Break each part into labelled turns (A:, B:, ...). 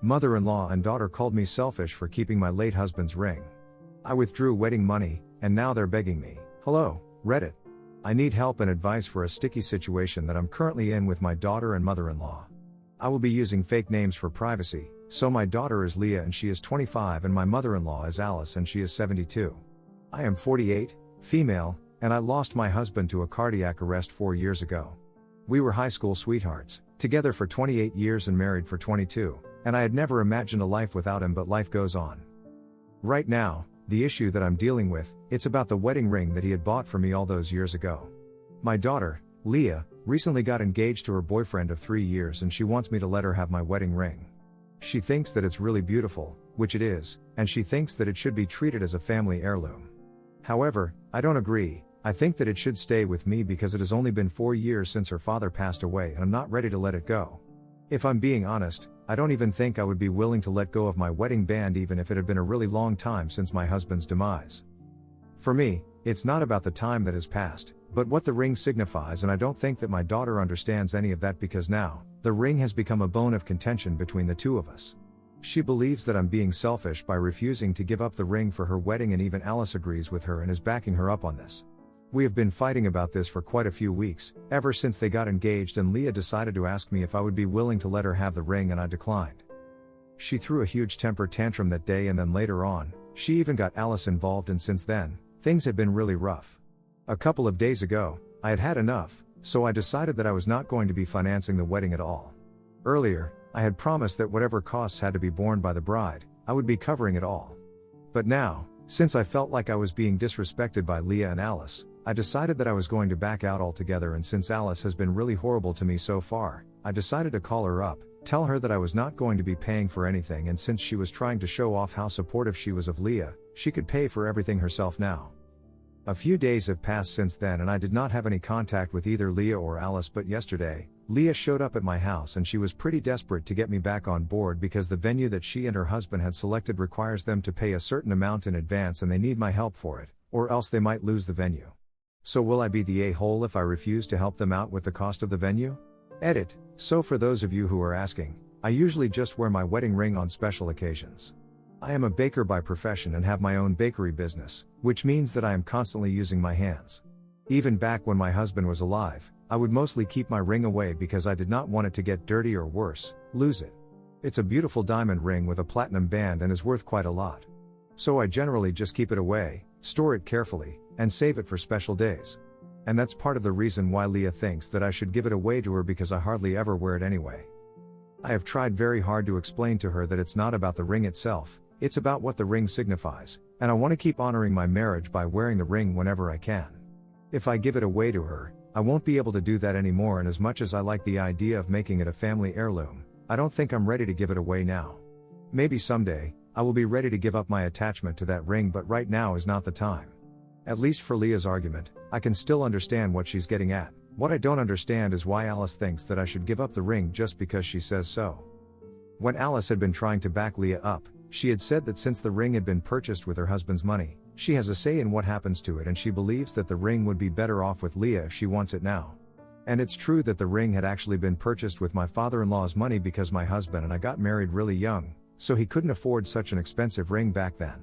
A: Mother-in-law and daughter called me selfish for keeping my late husband's ring. I withdrew wedding money, and now they're begging me. Hello, Reddit. I need help and advice for a sticky situation that I'm currently in with my daughter and mother-in-law. I will be using fake names for privacy, so my daughter is Leah and she is 25 and my mother-in-law is Alice and she is 72. I am 48, female, and I lost my husband to a cardiac arrest 4 years ago. We were high school sweethearts, together for 28 years and married for 22, and I had never imagined a life without him, but life goes on. Right now, the issue that I'm dealing with, it's about the wedding ring that he had bought for me all those years ago. My daughter, Leah, recently got engaged to her boyfriend of 3 years and she wants me to let her have my wedding ring. She thinks that it's really beautiful, which it is, and she thinks that it should be treated as a family heirloom. However, I don't agree. I think that it should stay with me because it has only been 4 years since her father passed away and I'm not ready to let it go. If I'm being honest, I don't even think I would be willing to let go of my wedding band even if it had been a really long time since my husband's demise. For me, it's not about the time that has passed, but what the ring signifies, and I don't think that my daughter understands any of that because now, the ring has become a bone of contention between the two of us. She believes that I'm being selfish by refusing to give up the ring for her wedding, and even Alice agrees with her and is backing her up on this. We have been fighting about this for quite a few weeks, ever since they got engaged, and Leah decided to ask me if I would be willing to let her have the ring and I declined. She threw a huge temper tantrum that day, and then later on, she even got Alice involved, and since then, things have been really rough. A couple of days ago, I had had enough, so I decided that I was not going to be financing the wedding at all. Earlier, I had promised that whatever costs had to be borne by the bride, I would be covering it all. But now, since I felt like I was being disrespected by Leah and Alice, I decided that I was going to back out altogether, and since Alice has been really horrible to me so far, I decided to call her up, tell her that I was not going to be paying for anything, and since she was trying to show off how supportive she was of Leah, she could pay for everything herself now. A few days have passed since then and I did not have any contact with either Leah or Alice, but yesterday, Leah showed up at my house and she was pretty desperate to get me back on board because the venue that she and her husband had selected requires them to pay a certain amount in advance and they need my help for it, or else they might lose the venue. So will I be the a-hole if I refuse to help them out with the cost of the venue? Edit. So for those of you who are asking, I usually just wear my wedding ring on special occasions. I am a baker by profession and have my own bakery business, which means that I am constantly using my hands. Even back when my husband was alive, I would mostly keep my ring away because I did not want it to get dirty or worse, lose it. It's a beautiful diamond ring with a platinum band and is worth quite a lot. So I generally just keep it away, store it carefully, and save it for special days. And that's part of the reason why Leah thinks that I should give it away to her, because I hardly ever wear it anyway. I have tried very hard to explain to her that it's not about the ring itself, it's about what the ring signifies, and I want to keep honoring my marriage by wearing the ring whenever I can. If I give it away to her, I won't be able to do that anymore, and as much as I like the idea of making it a family heirloom, I don't think I'm ready to give it away now. Maybe someday, I will be ready to give up my attachment to that ring, but right now is not the time. At least for Leah's argument, I can still understand what she's getting at. What I don't understand is why Alice thinks that I should give up the ring just because she says so. When Alice had been trying to back Leah up, she had said that since the ring had been purchased with her husband's money, she has a say in what happens to it, and she believes that the ring would be better off with Leah if she wants it now. And it's true that the ring had actually been purchased with my father-in-law's money because my husband and I got married really young, so he couldn't afford such an expensive ring back then.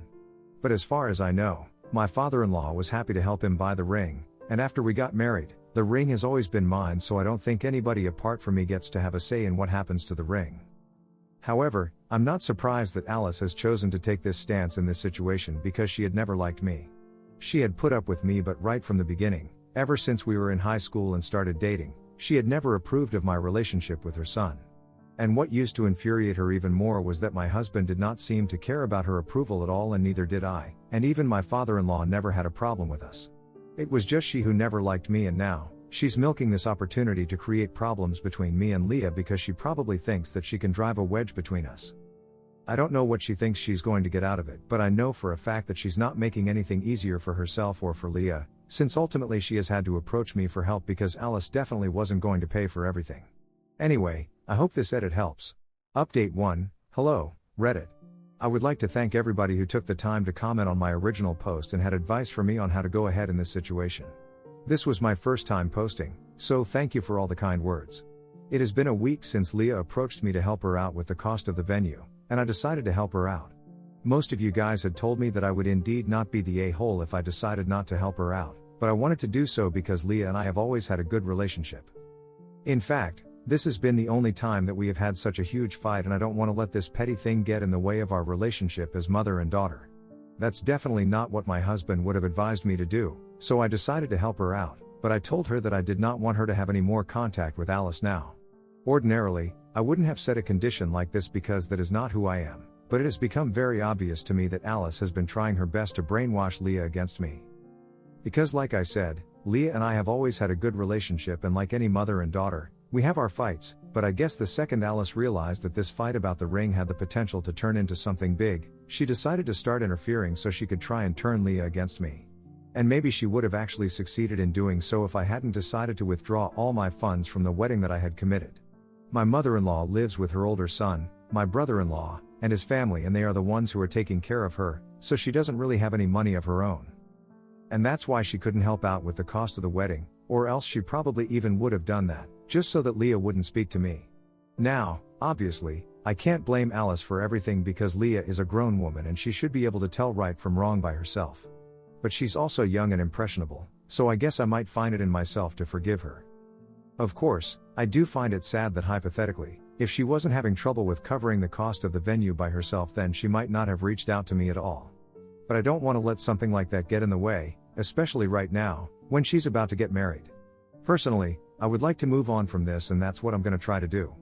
A: But as far as I know, my father-in-law was happy to help him buy the ring, and after we got married, the ring has always been mine, so I don't think anybody apart from me gets to have a say in what happens to the ring. However, I'm not surprised that Alice has chosen to take this stance in this situation because she had never liked me. She had put up with me, but right from the beginning, ever since we were in high school and started dating, she had never approved of my relationship with her son. And what used to infuriate her even more was that my husband did not seem to care about her approval at all, and neither did I, and even my father-in-law never had a problem with us. It was just she who never liked me, and now, she's milking this opportunity to create problems between me and Leah because she probably thinks that she can drive a wedge between us. I don't know what she thinks she's going to get out of it, but I know for a fact that she's not making anything easier for herself or for Leah, since ultimately she has had to approach me for help because Alice definitely wasn't going to pay for everything. Anyway, I hope this edit helps. Update 1, hello, Reddit. I would like to thank everybody who took the time to comment on my original post and had advice for me on how to go ahead in this situation. This was my first time posting, so thank you for all the kind words. It has been a week since Leah approached me to help her out with the cost of the venue, and I decided to help her out. Most of you guys had told me that I would indeed not be the a-hole if I decided not to help her out, but I wanted to do so because Leah and I have always had a good relationship. In fact, this has been the only time that we have had such a huge fight, and I don't want to let this petty thing get in the way of our relationship as mother and daughter. That's definitely not what my husband would have advised me to do, so I decided to help her out, but I told her that I did not want her to have any more contact with Alice now. Ordinarily, I wouldn't have set a condition like this because that is not who I am, but it has become very obvious to me that Alice has been trying her best to brainwash Leah against me. Because like I said, Leah and I have always had a good relationship, and like any mother and daughter, we have our fights, but I guess the second Alice realized that this fight about the ring had the potential to turn into something big, she decided to start interfering so she could try and turn Leah against me. And maybe she would have actually succeeded in doing so if I hadn't decided to withdraw all my funds from the wedding that I had committed. My mother-in-law lives with her older son, my brother-in-law, and his family, and they are the ones who are taking care of her, so she doesn't really have any money of her own. And that's why she couldn't help out with the cost of the wedding, or else she probably even would have done that, just so that Leah wouldn't speak to me. Now, obviously, I can't blame Alice for everything because Leah is a grown woman and she should be able to tell right from wrong by herself. But she's also young and impressionable, so I guess I might find it in myself to forgive her. Of course, I do find it sad that hypothetically, if she wasn't having trouble with covering the cost of the venue by herself, then she might not have reached out to me at all. But I don't want to let something like that get in the way, especially right now, when she's about to get married. Personally, I would like to move on from this, and that's what I'm going to try to do.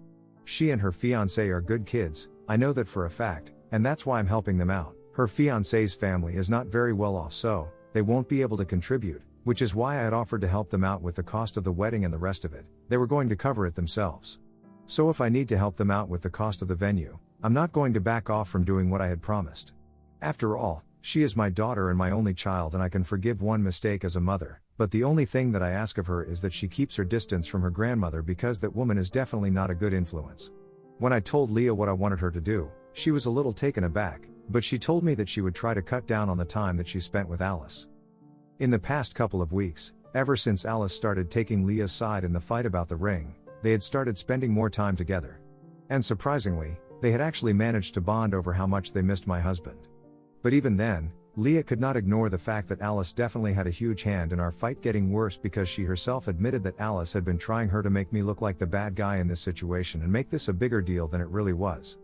A: She and her fiancé are good kids, I know that for a fact, and that's why I'm helping them out. Her fiancé's family is not very well off, so they won't be able to contribute, which is why I had offered to help them out with the cost of the wedding and the rest of it. They were going to cover it themselves. So if I need to help them out with the cost of the venue, I'm not going to back off from doing what I had promised. After all, she is my daughter and my only child, and I can forgive one mistake as a mother, but the only thing that I ask of her is that she keeps her distance from her grandmother, because that woman is definitely not a good influence. When I told Leah what I wanted her to do, she was a little taken aback, but she told me that she would try to cut down on the time that she spent with Alice. In the past couple of weeks, ever since Alice started taking Leah's side in the fight about the ring, they had started spending more time together. And surprisingly, they had actually managed to bond over how much they missed my husband. But even then, Leah could not ignore the fact that Alice definitely had a huge hand in our fight getting worse, because she herself admitted that Alice had been trying her to make me look like the bad guy in this situation and make this a bigger deal than it really was.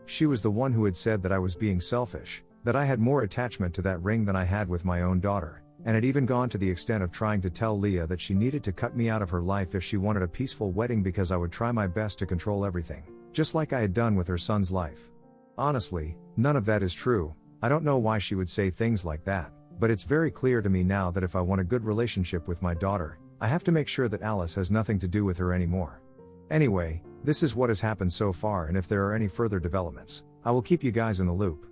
A: She was the one who had said that I was being selfish, that I had more attachment to that ring than I had with my own daughter, and had even gone to the extent of trying to tell Leah that she needed to cut me out of her life if she wanted a peaceful wedding, because I would try my best to control everything, just like I had done with her son's life. Honestly, none of that is true. I don't know why she would say things like that, but it's very clear to me now that if I want a good relationship with my daughter, I have to make sure that Alice has nothing to do with her anymore. Anyway, this is what has happened so far, and if there are any further developments, I will keep you guys in the loop.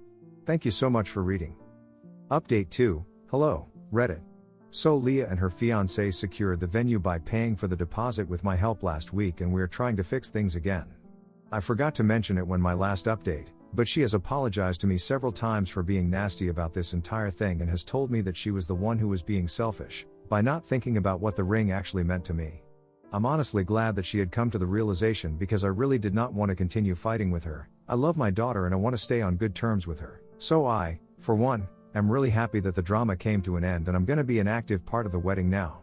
A: Thank you so much for reading. Update 2, hello, Reddit. So Leah and her fiancé secured the venue by paying for the deposit with my help last week, and we're trying to fix things again. I forgot to mention it when my last update, but she has apologized to me several times for being nasty about this entire thing, and has told me that she was the one who was being selfish, by not thinking about what the ring actually meant to me. I'm honestly glad that she had come to the realization, because I really did not want to continue fighting with her. I love my daughter and I want to stay on good terms with her. So I, for one, am really happy that the drama came to an end, and I'm going to be an active part of the wedding now.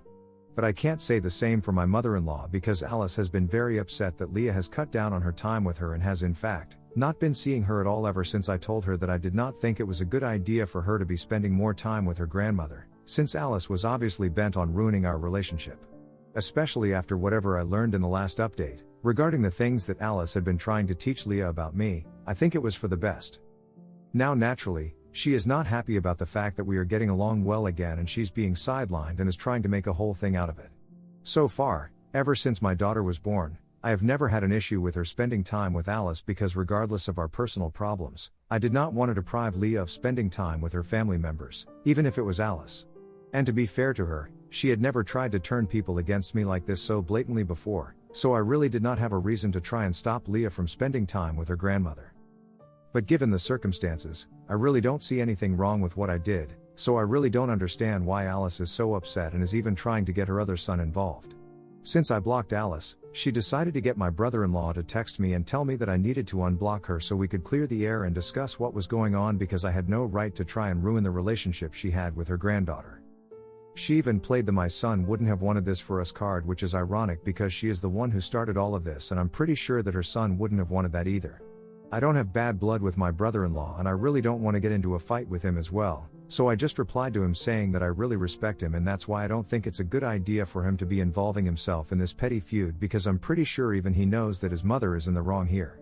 A: But I can't say the same for my mother-in-law, because Alice has been very upset that Leah has cut down on her time with her and has in fact not been seeing her at all ever since I told her that I did not think it was a good idea for her to be spending more time with her grandmother, since Alice was obviously bent on ruining our relationship. Especially after whatever I learned in the last update, regarding the things that Alice had been trying to teach Leah about me, I think it was for the best. Now naturally, she is not happy about the fact that we are getting along well again, and she's being sidelined and is trying to make a whole thing out of it. So far, ever since my daughter was born, I have never had an issue with her spending time with Alice, because regardless of our personal problems, I did not want to deprive Leah of spending time with her family members, even if it was Alice. And to be fair to her, she had never tried to turn people against me like this so blatantly before, so I really did not have a reason to try and stop Leah from spending time with her grandmother. But given the circumstances, I really don't see anything wrong with what I did, so I really don't understand why Alice is so upset and is even trying to get her other son involved. Since I blocked Alice, She decided to get my brother-in-law to text me and tell me that I needed to unblock her so we could clear the air and discuss what was going on because I had no right to try and ruin the relationship she had with her granddaughter. She even played the "my son wouldn't have wanted this for us" card, which is ironic because she is the one who started all of this, and I'm pretty sure that her son wouldn't have wanted that either. I don't have bad blood with my brother-in-law and I really don't want to get into a fight with him as well, so I just replied to him saying that I really respect him and that's why I don't think it's a good idea for him to be involving himself in this petty feud because I'm pretty sure even he knows that his mother is in the wrong here.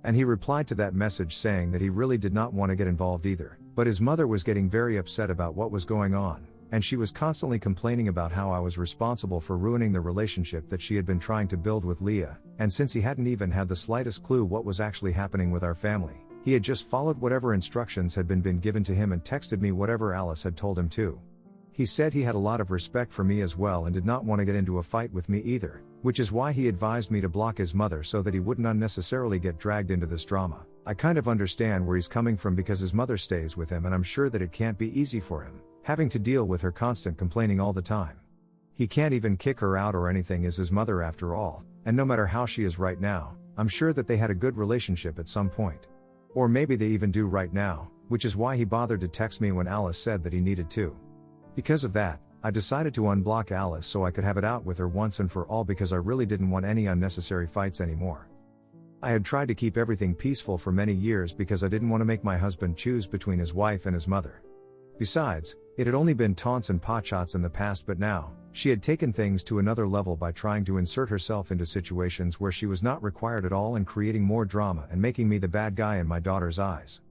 A: And he replied to that message saying that he really did not want to get involved either, but his mother was getting very upset about what was going on, and she was constantly complaining about how I was responsible for ruining the relationship that she had been trying to build with Leah, and since he hadn't even had the slightest clue what was actually happening with our family, he had just followed whatever instructions had been given to him and texted me whatever Alice had told him to. He said he had a lot of respect for me as well and did not want to get into a fight with me either, which is why he advised me to block his mother so that he wouldn't unnecessarily get dragged into this drama. I kind of understand where he's coming from because his mother stays with him and I'm sure that it can't be easy for him, having to deal with her constant complaining all the time. He can't even kick her out or anything as his mother after all, and no matter how she is right now, I'm sure that they had a good relationship at some point. Or maybe they even do right now, which is why he bothered to text me when Alice said that he needed to. Because of that, I decided to unblock Alice so I could have it out with her once and for all because I really didn't want any unnecessary fights anymore. I had tried to keep everything peaceful for many years because I didn't want to make my husband choose between his wife and his mother. Besides, it had only been taunts and potshots in the past, but now, she had taken things to another level by trying to insert herself into situations where she was not required at all and creating more drama and making me the bad guy in my daughter's eyes.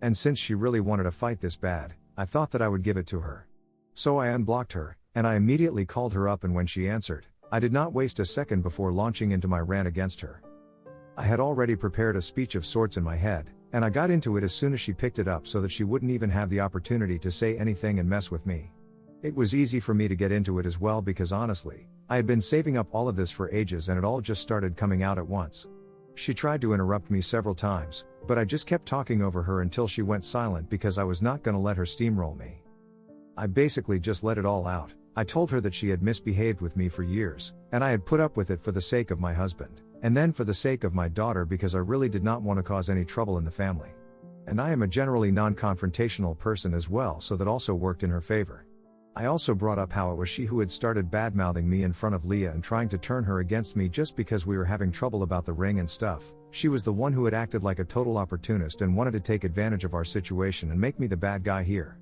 A: And since she really wanted a fight this bad, I thought that I would give it to her. So I unblocked her, and I immediately called her up, and when she answered, I did not waste a second before launching into my rant against her. I had already prepared a speech of sorts in my head, and I got into it as soon as she picked it up so that she wouldn't even have the opportunity to say anything and mess with me. It was easy for me to get into it as well because honestly, I had been saving up all of this for ages and it all just started coming out at once. She tried to interrupt me several times, but I just kept talking over her until she went silent because I was not gonna let her steamroll me. I basically just let it all out. I told her that she had misbehaved with me for years, and I had put up with it for the sake of my husband, and then for the sake of my daughter because I really did not want to cause any trouble in the family. And I am a generally non-confrontational person as well, so that also worked in her favor. I also brought up how it was she who had started bad-mouthing me in front of Leah and trying to turn her against me just because we were having trouble about the ring and stuff. She was the one who had acted like a total opportunist and wanted to take advantage of our situation and make me the bad guy here.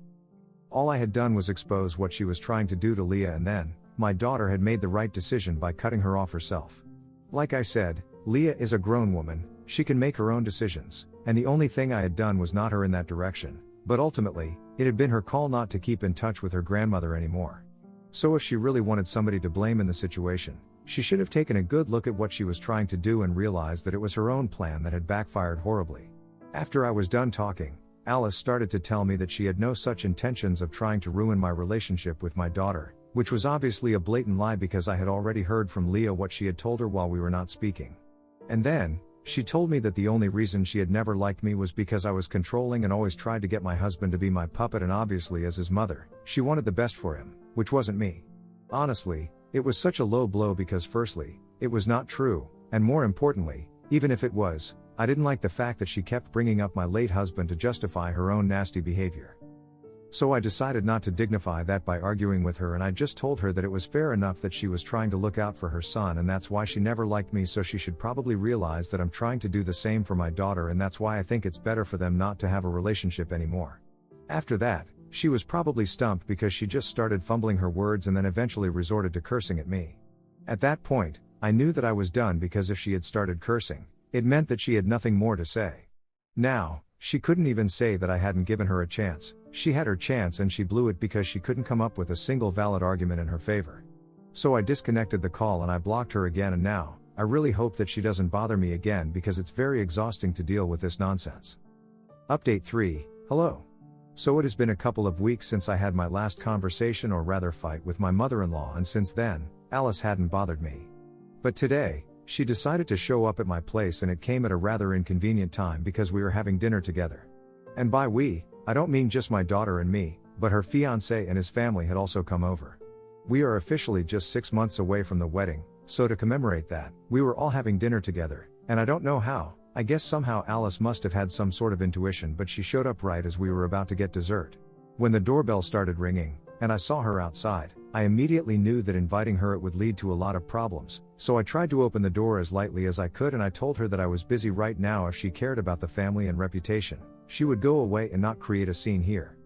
A: All I had done was expose what she was trying to do to Leah, and then, my daughter had made the right decision by cutting her off herself. Like I said, Leah is a grown woman, she can make her own decisions, and the only thing I had done was nod her in that direction, but ultimately, it had been her call not to keep in touch with her grandmother anymore. So if she really wanted somebody to blame in the situation, she should have taken a good look at what she was trying to do and realized that it was her own plan that had backfired horribly. After I was done talking, Alice started to tell me that she had no such intentions of trying to ruin my relationship with my daughter, which was obviously a blatant lie because I had already heard from Leah what she had told her while we were not speaking. And then, she told me that the only reason she had never liked me was because I was controlling and always tried to get my husband to be my puppet, and obviously as his mother, she wanted the best for him, which wasn't me. Honestly, it was such a low blow because firstly, it was not true, and more importantly, even if it was, I didn't like the fact that she kept bringing up my late husband to justify her own nasty behavior. So I decided not to dignify that by arguing with her, and I just told her that it was fair enough that she was trying to look out for her son, and that's why she never liked me, so she should probably realize that I'm trying to do the same for my daughter, and that's why I think it's better for them not to have a relationship anymore. After that, she was probably stumped because she just started fumbling her words and then eventually resorted to cursing at me. At that point, I knew that I was done because if she had started cursing, it meant that she had nothing more to say. Now, she couldn't even say that I hadn't given her a chance. She had her chance and she blew it because she couldn't come up with a single valid argument in her favor. So I disconnected the call and I blocked her again, and now, I really hope that she doesn't bother me again because it's very exhausting to deal with this nonsense. Update 3, hello. So it has been a couple of weeks since I had my last conversation, or rather fight, with my mother-in-law, and since then, Alice hadn't bothered me. But today, she decided to show up at my place, and it came at a rather inconvenient time because we were having dinner together. And by we, I don't mean just my daughter and me, but her fiancé and his family had also come over. We are officially just 6 months away from the wedding, So to commemorate that, we were all having dinner together, and I don't know how, I guess somehow Alice must have had some sort of intuition, but she showed up right as we were about to get dessert. When the doorbell started ringing, and I saw her outside, I immediately knew that inviting her it would lead to a lot of problems, so I tried to open the door as lightly as I could, and I told her that I was busy right now. If she cared about the family and reputation, she would go away and not create a scene here.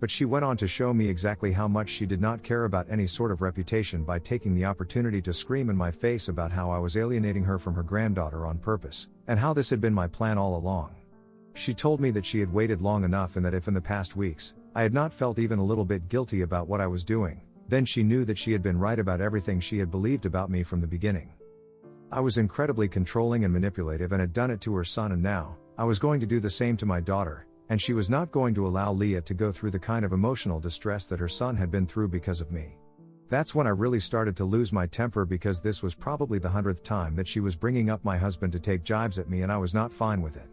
A: But she went on to show me exactly how much she did not care about any sort of reputation by taking the opportunity to scream in my face about how I was alienating her from her granddaughter on purpose, and how this had been my plan all along. She told me that she had waited long enough, and that if in the past weeks, I had not felt even a little bit guilty about what I was doing, then she knew that she had been right about everything she had believed about me from the beginning. I was incredibly controlling and manipulative and had done it to her son, and now, I was going to do the same to my daughter, and she was not going to allow Leah to go through the kind of emotional distress that her son had been through because of me. That's when I really started to lose my temper, because this was probably the 100th time that she was bringing up my husband to take jibes at me, and I was not fine with it.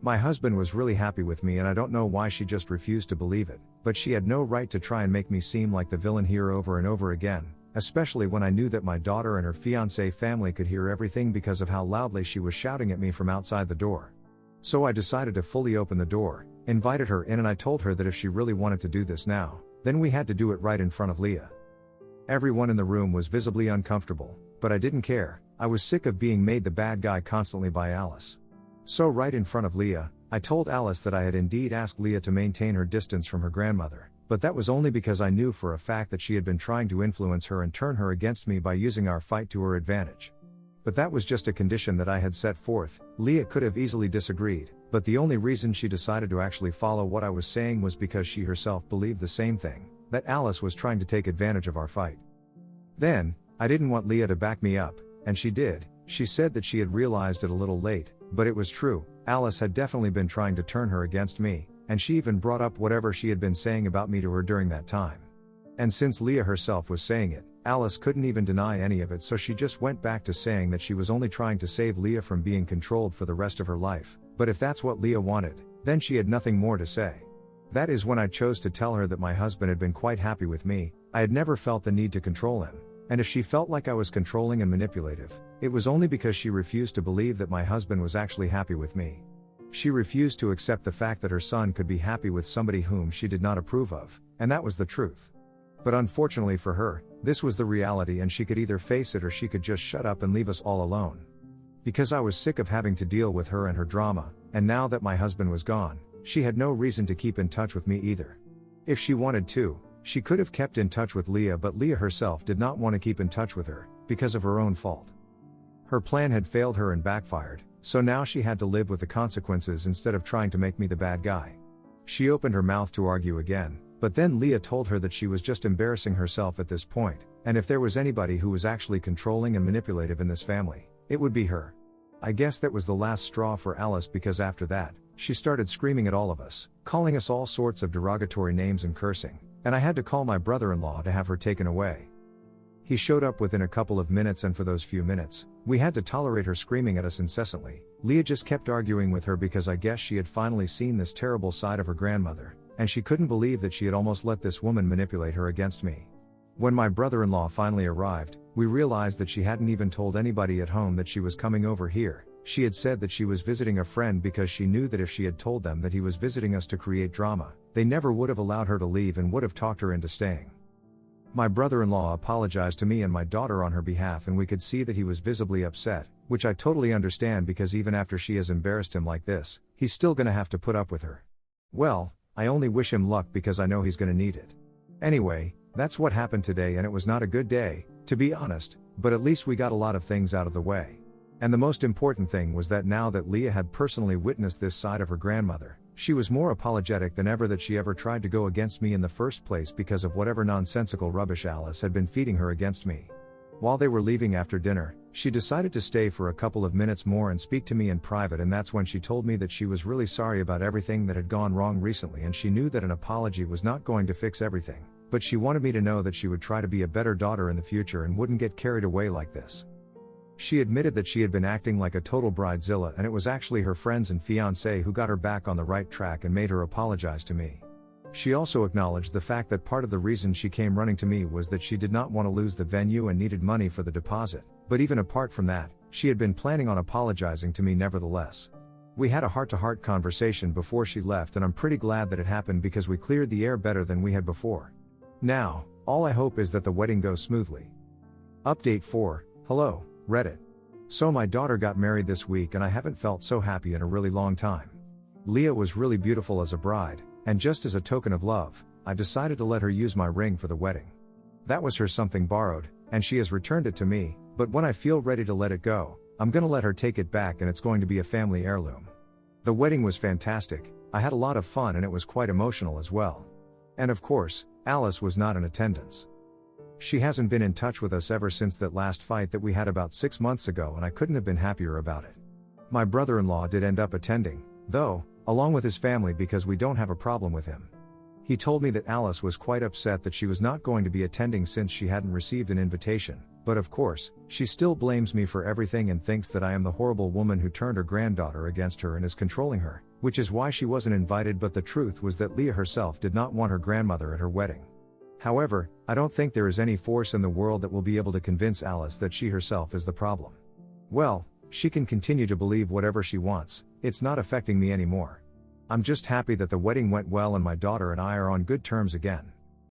A: My husband was really happy with me, and I don't know why she just refused to believe it, but she had no right to try and make me seem like the villain here over and over again, especially when I knew that my daughter and her fiancé family could hear everything because of how loudly she was shouting at me from outside the door. So I decided to fully open the door, invited her in, and I told her that if she really wanted to do this now, then we had to do it right in front of Leah. Everyone in the room was visibly uncomfortable, but I didn't care. I was sick of being made the bad guy constantly by Alice. So right in front of Leah, I told Alice that I had indeed asked Leah to maintain her distance from her grandmother, but that was only because I knew for a fact that she had been trying to influence her and turn her against me by using our fight to her advantage. But that was just a condition that I had set forth. Leah could have easily disagreed, but the only reason she decided to actually follow what I was saying was because she herself believed the same thing, that Alice was trying to take advantage of our fight. Then, I didn't want Leah to back me up, and she did. She said that she had realized it a little late, but it was true. Alice had definitely been trying to turn her against me, and she even brought up whatever she had been saying about me to her during that time. And since Leah herself was saying it, Alice couldn't even deny any of it, so she just went back to saying that she was only trying to save Leah from being controlled for the rest of her life, but if that's what Leah wanted, then she had nothing more to say. That is when I chose to tell her that my husband had been quite happy with me. I had never felt the need to control him, and if she felt like I was controlling and manipulative, it was only because she refused to believe that my husband was actually happy with me. She refused to accept the fact that her son could be happy with somebody whom she did not approve of, and that was the truth. But unfortunately for her, this was the reality, and she could either face it or she could just shut up and leave us all alone. Because I was sick of having to deal with her and her drama, and now that my husband was gone, she had no reason to keep in touch with me either. If she wanted to, she could have kept in touch with Leah, but Leah herself did not want to keep in touch with her, because of her own fault. Her plan had failed her and backfired, so now she had to live with the consequences instead of trying to make me the bad guy. She opened her mouth to argue again, but then Leah told her that she was just embarrassing herself at this point, and if there was anybody who was actually controlling and manipulative in this family, it would be her. I guess that was the last straw for Alice, because after that, she started screaming at all of us, calling us all sorts of derogatory names and cursing, and I had to call my brother-in-law to have her taken away. He showed up within a couple of minutes, and for those few minutes, we had to tolerate her screaming at us incessantly. Leah just kept arguing with her because I guess she had finally seen this terrible side of her grandmother, and she couldn't believe that she had almost let this woman manipulate her against me. When my brother-in-law finally arrived, we realized that she hadn't even told anybody at home that she was coming over here. She had said that she was visiting a friend because she knew that if she had told them that he was visiting us to create drama, they never would have allowed her to leave and would have talked her into staying. My brother-in-law apologized to me and my daughter on her behalf, and we could see that he was visibly upset, which I totally understand, because even after she has embarrassed him like this, he's still gonna have to put up with her. Well, I only wish him luck, because I know he's gonna need it. Anyway, that's what happened today, and it was not a good day, to be honest, but at least we got a lot of things out of the way. And the most important thing was that now that Leah had personally witnessed this side of her grandmother, she was more apologetic than ever that she ever tried to go against me in the first place because of whatever nonsensical rubbish Alice had been feeding her against me. While they were leaving after dinner, she decided to stay for a couple of minutes more and speak to me in private, and that's when she told me that she was really sorry about everything that had gone wrong recently, and she knew that an apology was not going to fix everything, but she wanted me to know that she would try to be a better daughter in the future and wouldn't get carried away like this. She admitted that she had been acting like a total bridezilla, and it was actually her friends and fiancé who got her back on the right track and made her apologize to me. She also acknowledged the fact that part of the reason she came running to me was that she did not want to lose the venue and needed money for the deposit, but even apart from that, she had been planning on apologizing to me nevertheless. We had a heart-to-heart conversation before she left, and I'm pretty glad that it happened because we cleared the air better than we had before. Now, all I hope is that the wedding goes smoothly. Update 4, hello, Reddit. So my daughter got married this week and I haven't felt so happy in a really long time. Leah was really beautiful as a bride, and just as a token of love, I decided to let her use my ring for the wedding. That was her something borrowed, and she has returned it to me, but when I feel ready to let it go, I'm gonna let her take it back and it's going to be a family heirloom. The wedding was fantastic, I had a lot of fun and it was quite emotional as well. And of course, Alice was not in attendance. She hasn't been in touch with us ever since that last fight that we had about 6 months ago, and I couldn't have been happier about it. My brother-in-law did end up attending, though, along with his family, because we don't have a problem with him. He told me that Alice was quite upset that she was not going to be attending since she hadn't received an invitation, but of course, she still blames me for everything and thinks that I am the horrible woman who turned her granddaughter against her and is controlling her, which is why she wasn't invited. But the truth was that Leah herself did not want her grandmother at her wedding. However, I don't think there is any force in the world that will be able to convince Alice that she herself is the problem. Well, she can continue to believe whatever she wants, it's not affecting me anymore. I'm just happy that the wedding went well and my daughter and I are on good terms again.